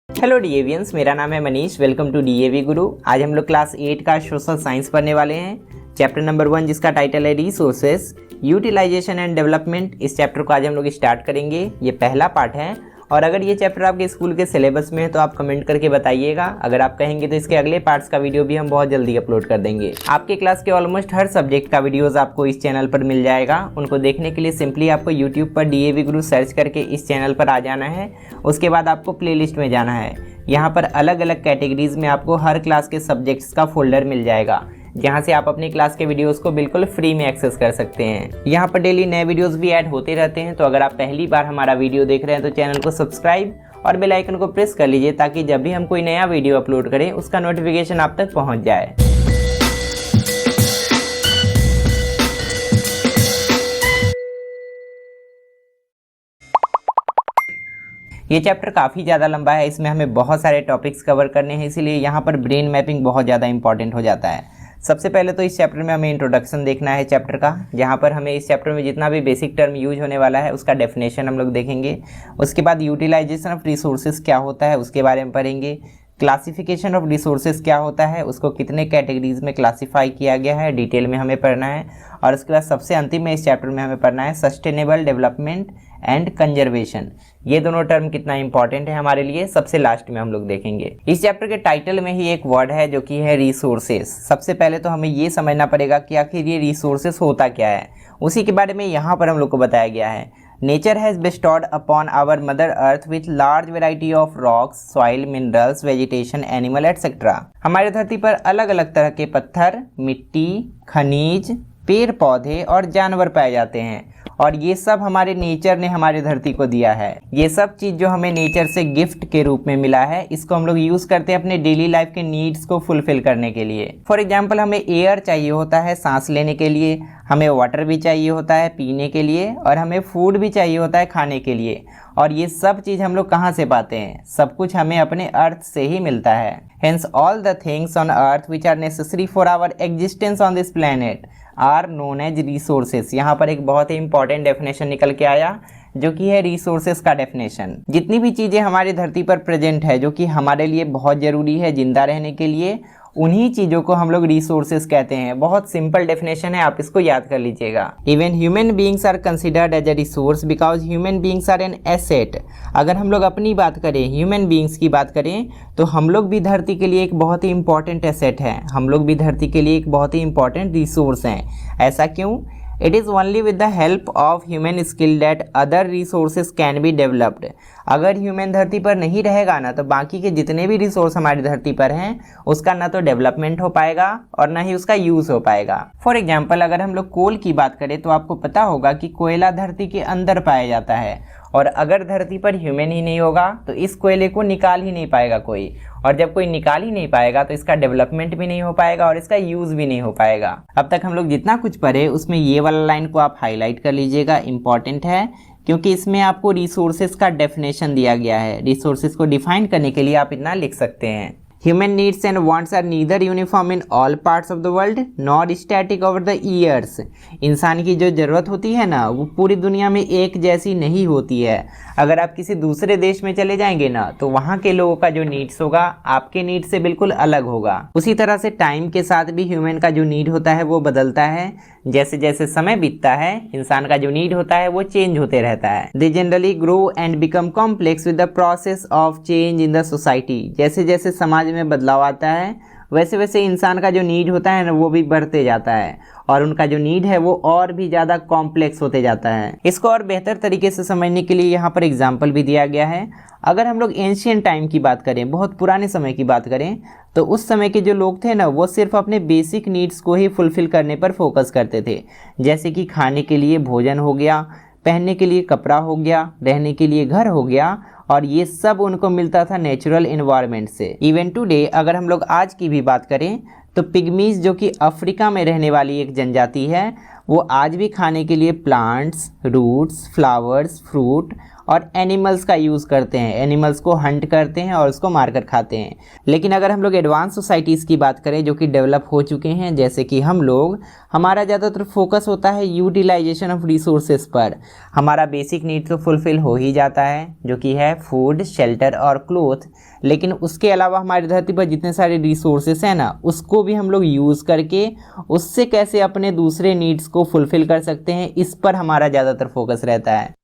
Hello डीएवियंस, मेरा नाम है मनीष। वेलकम टू डीएवी गुरु। आज हम लोग क्लास 8 का सोशल साइंस पढ़ने वाले हैं। चैप्टर नंबर 1 जिसका टाइटल है रिसोर्सेस यूटिलाइजेशन एंड डेवलपमेंट। इस चैप्टर को आज हम लोग स्टार्ट करेंगे। ये पहला पार्ट है और अगर ये चैप्टर आपके स्कूल के सिलेबस में है तो आप कमेंट करके बताइएगा। अगर आप कहेंगे तो इसके अगले पार्ट्स का वीडियो भी हम बहुत जल्दी अपलोड कर देंगे। आपके क्लास के ऑलमोस्ट हर सब्जेक्ट का वीडियोस आपको इस चैनल पर मिल जाएगा। उनको देखने के लिए सिंपली आपको यूट्यूब पर डीएवी गुरु सर्च करके इस चैनल पर आ जाना है। उसके बाद आपको प्लेलिस्ट में जाना है। यहाँ पर अलग अलग कैटेगरीज में आपको हर क्लास के सब्जेक्ट्स का फोल्डर मिल जाएगा, जहाँ से आप अपनी क्लास के वीडियोस को बिल्कुल फ्री में एक्सेस कर सकते हैं। यहाँ पर डेली नए वीडियोस भी ऐड होते रहते हैं। तो अगर आप पहली बार हमारा वीडियो देख रहे हैं तो चैनल को सब्सक्राइब और बेल आइकन को प्रेस कर लीजिए, ताकि जब भी हम कोई नया वीडियो अपलोड करें उसका नोटिफिकेशन आप तक पहुँच जाए। ये चैप्टर काफ़ी ज़्यादा लंबा है, इसमें हमें बहुत सारे टॉपिक्स कवर करने हैं, इसीलिए यहाँ पर ब्रेन मैपिंग बहुत ज़्यादा इंपॉर्टेंट हो जाता है। सबसे पहले तो इस चैप्टर में हमें इंट्रोडक्शन देखना है चैप्टर का, जहाँ पर हमें इस चैप्टर में जितना भी बेसिक टर्म यूज होने वाला है उसका डेफिनेशन हम लोग देखेंगे। उसके बाद यूटिलाइजेशन ऑफ रिसोर्सेज क्या होता है उसके बारे में पढ़ेंगे। क्लासिफिकेशन ऑफ रिसोर्सेज क्या होता है, उसको कितने कैटेगरीज में क्लासीफाई किया गया है, डिटेल में हमें पढ़ना है। और उसके बाद सबसे अंतिम में इस चैप्टर में हमें पढ़ना है सस्टेनेबल डेवलपमेंट एंड कंजर्वेशन। ये दोनों टर्म कितना इंपॉर्टेंट है हमारे लिए, सबसे लास्ट में हम लोग देखेंगे। इस चैप्टर के टाइटल में ही एक वर्ड है जो कि है रिसोर्सेस। सबसे पहले तो हमें ये समझना पड़ेगा कि आखिर ये रिसोर्सेस होता क्या है, उसी के बारे में यहाँ पर हम लोग को बताया गया है। Nature has bestowed upon our mother earth with large variety of rocks, soil, minerals, vegetation, animal etc. हमारी धरती पर अलग अलग तरह के पत्थर, मिट्टी, खनिज, पेड़ पौधे और जानवर पाए जाते हैं, और ये सब हमारे नेचर ने हमारी धरती को दिया है। ये सब चीज़ जो हमें नेचर से गिफ्ट के रूप में मिला है, इसको हम लोग यूज़ करते हैं अपने डेली लाइफ के नीड्स को फुलफिल करने के लिए। फॉर एग्जांपल, हमें एयर चाहिए होता है सांस लेने के लिए, हमें वाटर भी चाहिए होता है पीने के लिए, और हमें फूड भी चाहिए होता है खाने के लिए। और ये सब चीज़ हम लोग कहाँ से पाते हैं? सब कुछ हमें अपने अर्थ से ही मिलता है। Hence all the things on earth which are necessary for our existence on this planet are known as resources. यहाँ पर एक बहुत ही इंपॉर्टेंट डेफिनेशन निकल के आया, जो कि है रिसोर्सेस का डेफिनेशन। जितनी भी चीज़ें हमारी धरती पर प्रेजेंट है जो कि हमारे लिए बहुत ज़रूरी है जिंदा रहने के लिए, उन्हीं चीज़ों को हम लोग रिसोर्सेस कहते हैं। बहुत सिंपल डेफिनेशन है, आप इसको याद कर लीजिएगा। Even human beings are considered as a resource because human beings are an asset. अगर हम लोग अपनी बात करें, ह्यूमन बींग्स की बात करें, तो हम लोग भी धरती के लिए एक बहुत ही इंपॉर्टेंट एसेट है। हम लोग भी धरती के लिए एक बहुत ही इंपॉर्टेंट रिसोर्स हैं। ऐसा क्यों? It is only with the help of human skill that other resources can be developed. अगर ह्यूमन धरती पर नहीं रहेगा ना, तो बाकी के जितने भी रिसोर्स हमारी धरती पर हैं उसका ना तो डेवलपमेंट हो पाएगा और ना ही उसका यूज़ हो पाएगा। फॉर एग्जांपल, अगर हम लोग कोल की बात करें तो आपको पता होगा कि कोयला धरती के अंदर पाया जाता है, और अगर धरती पर ह्यूमन ही नहीं होगा तो इस कोयले को निकाल ही नहीं पाएगा कोई, और जब कोई निकाल ही नहीं पाएगा तो इसका डेवलपमेंट भी नहीं हो पाएगा और इसका यूज़ भी नहीं हो पाएगा। अब तक हम लोग जितना कुछ पढ़े उसमें ये वाला लाइन को आप हाईलाइट कर लीजिएगा, इंपॉर्टेंट है, क्योंकि इसमें आपको रिसोर्सेज का डेफिनेशन दिया गया है। रिसोर्सेज को डिफाइन करने के लिए आप इतना लिख सकते हैं। Human needs and wants are neither uniform in all parts of the world nor static over the years. इंसान की जो ज़रूरत होती है ना, वो पूरी दुनिया में एक जैसी नहीं होती है। अगर आप किसी दूसरे देश में चले जाएंगे ना, तो वहाँ के लोगों का जो नीड्स होगा आपके नीड से बिल्कुल अलग होगा। उसी तरह से टाइम के साथ भी ह्यूमन का जो नीड होता है वो बदलता है। जैसे जैसे समय बीतता है, इंसान का जो नीड होता है वो चेंज होते रहता है। They generally grow and become complex with the process of change in the society. जैसे जैसे समाज में बदलाव आता है, वैसे वैसे इंसान का जो नीड होता है ना, वो भी बढ़ते जाता है, और उनका जो नीड है वो और भी ज़्यादा कॉम्प्लेक्स होते जाता है। इसको और बेहतर तरीके से समझने के लिए यहाँ पर एग्जाम्पल भी दिया गया है। अगर हम लोग एंशियंट टाइम की बात करें, बहुत पुराने समय की बात करें, तो उस समय के जो लोग थे ना, वो सिर्फ अपने बेसिक नीड्स को ही फुलफ़िल करने पर फोकस करते थे। जैसे कि खाने के लिए भोजन हो गया, पहनने के लिए कपड़ा हो गया, रहने के लिए घर हो गया, और ये सब उनको मिलता था नेचुरल इन्वायरमेंट से। इवन टुडे अगर हम लोग आज की भी बात करें, तो पिग्मीज जो कि अफ्रीका में रहने वाली एक जनजाति है, वो आज भी खाने के लिए प्लांट्स, रूट्स, फ्लावर्स, फ्रूट और एनिमल्स का यूज़ करते हैं, एनिमल्स को हंट करते हैं और उसको मारकर खाते हैं। लेकिन अगर हम लोग एडवांस सोसाइटीज़ की बात करें जो कि डेवलप हो चुके हैं, जैसे कि हम लोग, हमारा ज़्यादातर फोकस होता है यूटिलाइजेशन ऑफ रिसोर्सेज पर। हमारा बेसिक नीड तो फुलफ़िल हो ही जाता है जो कि है फूड, शेल्टर और क्लोथ, लेकिन उसके अलावा हमारी धरती पर जितने सारे रिसोर्सेज हैं ना, उसको भी हम लोग यूज़ करके उससे कैसे अपने दूसरे नीड्स को फुलफ़िल कर सकते हैं, इस पर हमारा ज़्यादातर फोकस रहता है।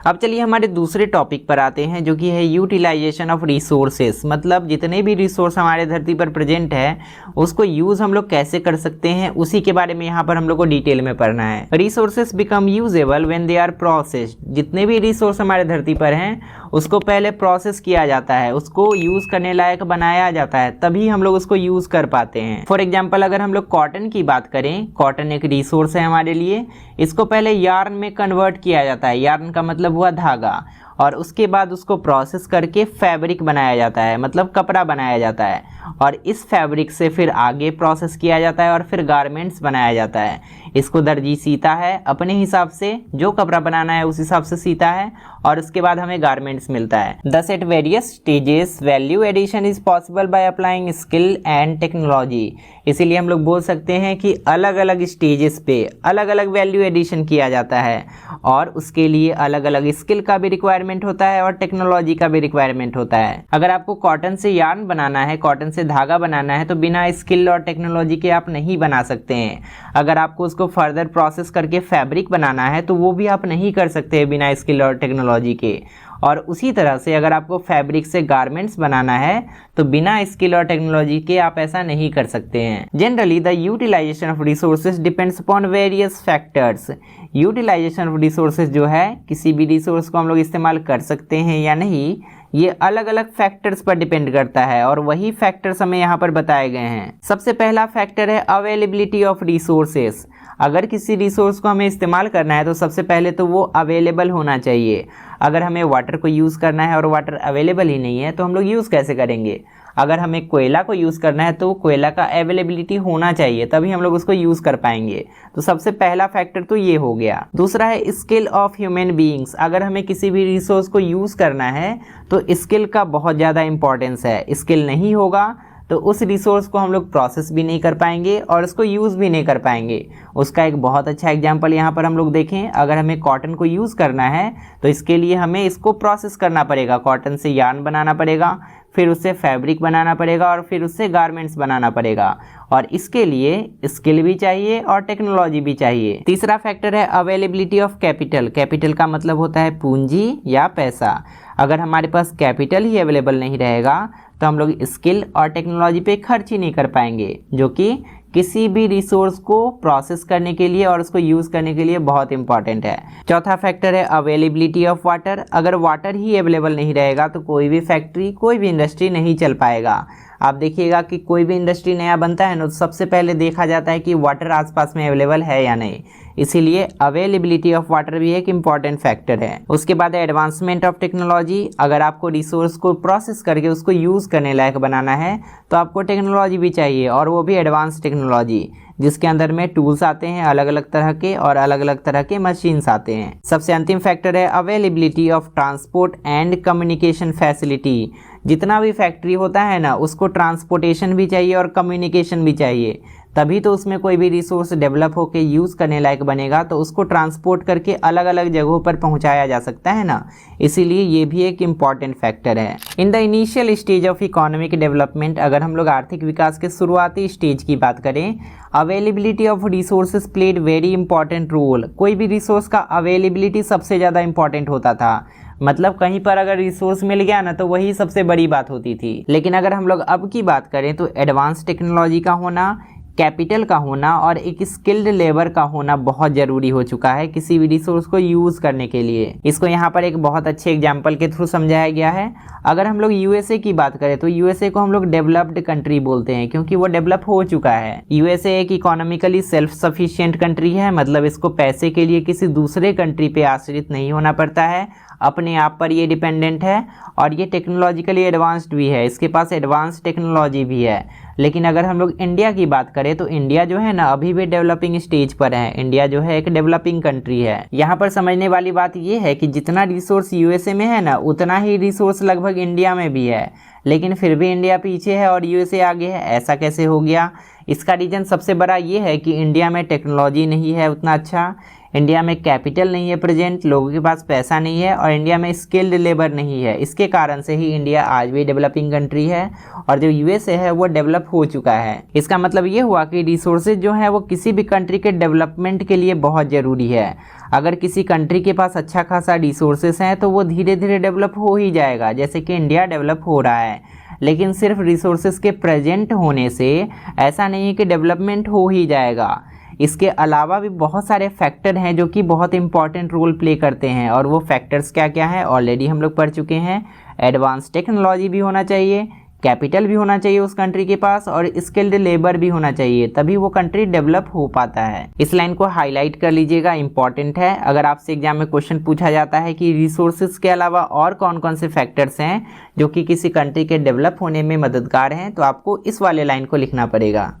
अब चलिए हमारे दूसरे टॉपिक पर आते हैं जो कि है यूटिलाइजेशन ऑफ रिसोर्सेस। मतलब जितने भी रिसोर्स हमारे धरती पर प्रेजेंट है उसको यूज़ हम लोग कैसे कर सकते हैं, उसी के बारे में यहाँ पर हम लोग को डिटेल में पढ़ना है। Resources become usable when they are processed. जितने भी रिसोर्स हमारे धरती पर हैं उसको पहले प्रोसेस किया जाता है, उसको यूज़ करने लायक बनाया जाता है, तभी हम लोग उसको यूज़ कर पाते हैं। फॉर एग्जाम्पल अगर हम लोग कॉटन की बात करें, कॉटन एक रिसोर्स है हमारे लिए। इसको पहले यार्न में कन्वर्ट किया जाता है, यार्न का मतलब हुआ धागा, और उसके बाद उसको प्रोसेस करके फैब्रिक बनाया जाता है, मतलब कपड़ा बनाया जाता है, और इस फैब्रिक से फिर आगे प्रोसेस किया जाता है और फिर गारमेंट्स बनाया जाता है। इसको दर्जी सीता है अपने हिसाब से, जो कपड़ा बनाना है उस हिसाब से सीता है, और उसके बाद हमें गारमेंट्स मिलता है। Thus at various stages value addition is possible by applying skill and technology. इसीलिए हम लोग बोल सकते हैं कि अलग अलग स्टेजेस पे अलग अलग वैल्यू एडिशन किया जाता है, और उसके लिए अलग अलग स्किल का भी रिक्वायरमेंट होता है और टेक्नोलॉजी का भी रिक्वायरमेंट होता है। अगर आपको कॉटन से यार्न बनाना है, कॉटन से धागा बनाना है, तो बिना स्किल और टेक्नोलॉजी के आप नहीं बना सकते हैं। अगर आपको उसको फर्दर प्रोसेस करके फैब्रिक बनाना है तो वो भी आप नहीं कर सकते हैं बिना स्किल और टेक्नोलॉजी के। और उसी तरह से अगर आपको फैब्रिक से गारमेंट्स बनाना है तो बिना स्किल और टेक्नोलॉजी के आप ऐसा नहीं कर सकते हैं। Generally the utilization of resources depends upon various factors. Utilization of resources जो है, किसी भी रिसोर्स को हम लोग इस्तेमाल कर सकते हैं या नहीं, ये अलग अलग फैक्टर्स पर डिपेंड करता है, और वही फैक्टर्स हमें यहाँ पर बताए गए हैं। सबसे पहला फैक्टर है अवेलेबिलिटी ऑफ रिसोर्सेस। अगर किसी रिसोर्स को हमें इस्तेमाल करना है तो सबसे पहले तो वो अवेलेबल होना चाहिए। अगर हमें वाटर को यूज़ करना है और वाटर अवेलेबल ही नहीं है तो हम लोग यूज़ कैसे करेंगे। अगर हमें कोयला को यूज़ करना है तो कोयला का अवेलेबिलिटी होना चाहिए, तभी हम लोग उसको यूज़ कर पाएंगे। तो सबसे पहला फैक्टर तो ये हो गया। दूसरा है स्किल ऑफ ह्यूमन बीइंग्स। अगर हमें किसी भी रिसोर्स को यूज़ करना है तो स्किल का बहुत ज़्यादा इंपॉर्टेंस है। स्किल नहीं होगा तो उस रिसोर्स को हम लोग प्रोसेस भी नहीं कर पाएंगे और उसको यूज़ भी नहीं कर पाएंगे। उसका एक बहुत अच्छा एग्जांपल यहाँ पर हम लोग देखें। अगर हमें कॉटन को यूज़ करना है तो इसके लिए हमें इसको प्रोसेस करना पड़ेगा, कॉटन से यार्न बनाना पड़ेगा, फिर उससे फैब्रिक बनाना पड़ेगा और फिर उससे गारमेंट्स बनाना पड़ेगा, और इसके लिए स्किल भी चाहिए और टेक्नोलॉजी भी चाहिए। तीसरा फैक्टर है अवेलेबिलिटी ऑफ कैपिटल। कैपिटल का मतलब होता है पूंजी या पैसा। अगर हमारे पास कैपिटल ही अवेलेबल नहीं रहेगा तो हम लोग स्किल और टेक्नोलॉजी पे खर्च ही नहीं कर पाएंगे, जो कि किसी भी रिसोर्स को प्रोसेस करने के लिए और उसको यूज़ करने के लिए बहुत इंपॉर्टेंट है। चौथा फैक्टर है अवेलेबिलिटी ऑफ वाटर। अगर वाटर ही अवेलेबल नहीं रहेगा तो कोई भी फैक्ट्री, कोई भी इंडस्ट्री नहीं चल पाएगा। आप देखिएगा कि कोई भी इंडस्ट्री नया बनता है ना तो सबसे पहले देखा जाता है कि वाटर आसपास में अवेलेबल है या नहीं। इसीलिए अवेलेबिलिटी ऑफ वाटर भी एक इम्पॉर्टेंट फैक्टर है। उसके बाद है एडवांसमेंट ऑफ टेक्नोलॉजी। अगर आपको रिसोर्स को प्रोसेस करके उसको यूज़ करने लायक बनाना है तो आपको टेक्नोलॉजी भी चाहिए, और वो भी एडवांस टेक्नोलॉजी, जिसके अंदर में टूल्स आते हैं अलग अलग तरह के और अलग अलग तरह के मशीन्स आते हैं। सबसे अंतिम फैक्टर है availability of transport and communication facility. जितना भी फैक्ट्री होता है ना उसको ट्रांसपोर्टेशन भी चाहिए और कम्युनिकेशन भी चाहिए, तभी तो उसमें कोई भी रिसोर्स डेवलप होकर यूज़ करने लायक बनेगा, तो उसको ट्रांसपोर्ट करके अलग अलग जगहों पर पहुंचाया जा सकता है ना। इसीलिए ये भी एक इम्पॉर्टेंट फैक्टर है। In the initial stage of economic development, अगर हम लोग आर्थिक विकास के शुरुआती स्टेज की बात करें, availability of resources played very important role. कोई भी रिसोर्स का अवेलेबिलिटी सबसे ज़्यादा इंपॉर्टेंट होता था। मतलब कहीं पर अगर रिसोर्स मिल गया ना तो वही सबसे बड़ी बात होती थी। लेकिन अगर हम लोग अब की बात करें तो एडवांस टेक्नोलॉजी का होना, कैपिटल का होना और एक स्किल्ड लेबर का होना बहुत ज़रूरी हो चुका है किसी भी रिसोर्स को यूज़ करने के लिए। इसको यहाँ पर एक बहुत अच्छे एग्जाम्पल के थ्रू समझाया गया है। अगर हम लोग यूएसए की बात करें तो यूएसए को हम लोग डेवलप्ड कंट्री बोलते हैं क्योंकि वो डेवलप हो चुका है। यूएसए एक इकोनॉमिकली सेल्फ सफिशिएंट कंट्री है, मतलब इसको पैसे के लिए किसी दूसरे कंट्री पे आश्रित नहीं होना पड़ता है। अपने आप पर ये डिपेंडेंट है और ये टेक्नोलॉजिकली एडवांस्ड भी है, इसके पास एडवांस टेक्नोलॉजी भी है। लेकिन अगर हम लोग इंडिया की बात करें तो इंडिया जो है ना अभी भी डेवलपिंग स्टेज पर है। इंडिया जो है एक डेवलपिंग कंट्री है। यहाँ पर समझने वाली बात ये है कि जितना रिसोर्स यूएसए में है ना उतना ही रिसोर्स लगभग इंडिया में भी है, लेकिन फिर भी इंडिया पीछे है और यूएसए आगे है। ऐसा कैसे हो गया? इसका रीज़न सबसे बड़ा ये है कि इंडिया में टेक्नोलॉजी नहीं है उतना अच्छा, इंडिया में कैपिटल नहीं है प्रेजेंट, लोगों के पास पैसा नहीं है और इंडिया में स्किल्ड लेबर नहीं है। इसके कारण से ही इंडिया आज भी डेवलपिंग कंट्री है और जो यूएसए है वो डेवलप हो चुका है। इसका मतलब ये हुआ कि रिसोर्सेज जो है वो किसी भी कंट्री के डेवलपमेंट के लिए बहुत ज़रूरी है। अगर किसी कंट्री के पास अच्छा खासा रिसोर्सेज हैं तो वो धीरे धीरे डेवलप हो ही जाएगा, जैसे कि इंडिया डेवलप हो रहा है। लेकिन सिर्फ रिसोर्सेज के प्रेजेंट होने से ऐसा नहीं है कि डेवलपमेंट हो ही जाएगा। इसके अलावा भी बहुत सारे फैक्टर हैं जो कि बहुत इंपॉर्टेंट रोल प्ले करते हैं, और वो फैक्टर्स क्या क्या हैं ऑलरेडी हम लोग पढ़ चुके हैं। एडवांस टेक्नोलॉजी भी होना चाहिए, कैपिटल भी होना चाहिए उस कंट्री के पास और स्किल्ड लेबर भी होना चाहिए, तभी वो कंट्री डेवलप हो पाता है। इस लाइन को हाईलाइट कर लीजिएगा, इंपॉर्टेंट है। अगर आपसे एग्जाम में क्वेश्चन पूछा जाता है कि रिसोर्सेज के अलावा और कौन कौन से फैक्टर्स हैं जो कि किसी कंट्री के डेवलप होने में मददगार हैं, तो आपको इस वाले लाइन को लिखना पड़ेगा।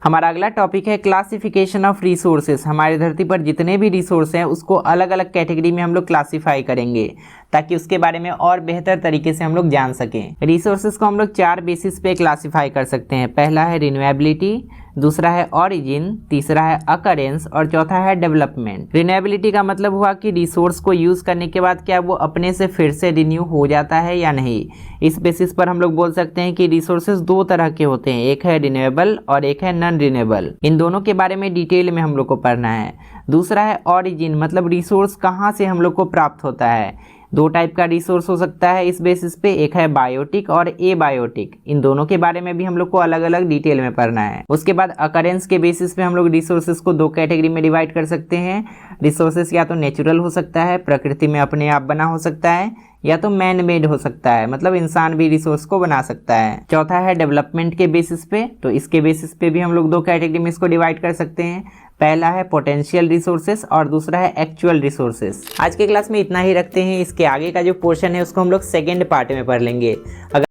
हमारा अगला टॉपिक है क्लासिफिकेशन ऑफ रिसोर्सेज। हमारी धरती पर जितने भी रिसोर्स हैं उसको अलग अलग कैटेगरी में हम लोग क्लासीफाई करेंगे ताकि उसके बारे में और बेहतर तरीके से हम लोग जान सकें। रिसोर्सेज को हम लोग 4 बेसिस पे क्लासीफाई कर सकते हैं। पहला है रिन्यूएबिलिटी, दूसरा है ऑरिजिन, तीसरा है अकरेंस और चौथा है डेवलपमेंट। रिन्यूएबिलिटी का मतलब हुआ कि रिसोर्स को यूज़ करने के बाद क्या वो अपने से फिर से रिन्यू हो जाता है या नहीं। इस बेसिस पर हम लोग बोल सकते हैं कि रिसोर्सेज 2 तरह के होते हैं, एक है रिन्यूएबल और एक है नॉन रिन्यूएबल। इन दोनों के बारे में डिटेल में हम लोग को पढ़ना है। दूसरा है ऑरिजिन, मतलब रिसोर्स कहाँ से हम लोग को प्राप्त होता है। 2 टाइप का रिसोर्स हो सकता है इस बेसिस पे, एक है बायोटिक और एबायोटिक। इन दोनों के बारे में भी हम लोग को अलग अलग डिटेल में पढ़ना है। उसके बाद अकरेंस के बेसिस पे हम लोग रिसोर्सेज को 2 कैटेगरी में डिवाइड कर सकते हैं। रिसोर्सेज या तो नेचुरल हो सकता है, प्रकृति में अपने आप बना हो सकता है, या तो मैन मेड हो सकता है, मतलब इंसान भी रिसोर्स को बना सकता है। चौथा है डेवलपमेंट के बेसिस पे, तो इसके बेसिस पे भी हम लोग 2 कैटेगरी में इसको डिवाइड कर सकते हैं। पहला है पोटेंशियल रिसोर्सेस और दूसरा है एक्चुअल रिसोर्सेस। आज के क्लास में इतना ही रखते हैं। इसके आगे का जो पोर्शन है उसको हम लोग सेकेंड पार्ट में पढ़ लेंगे। अगर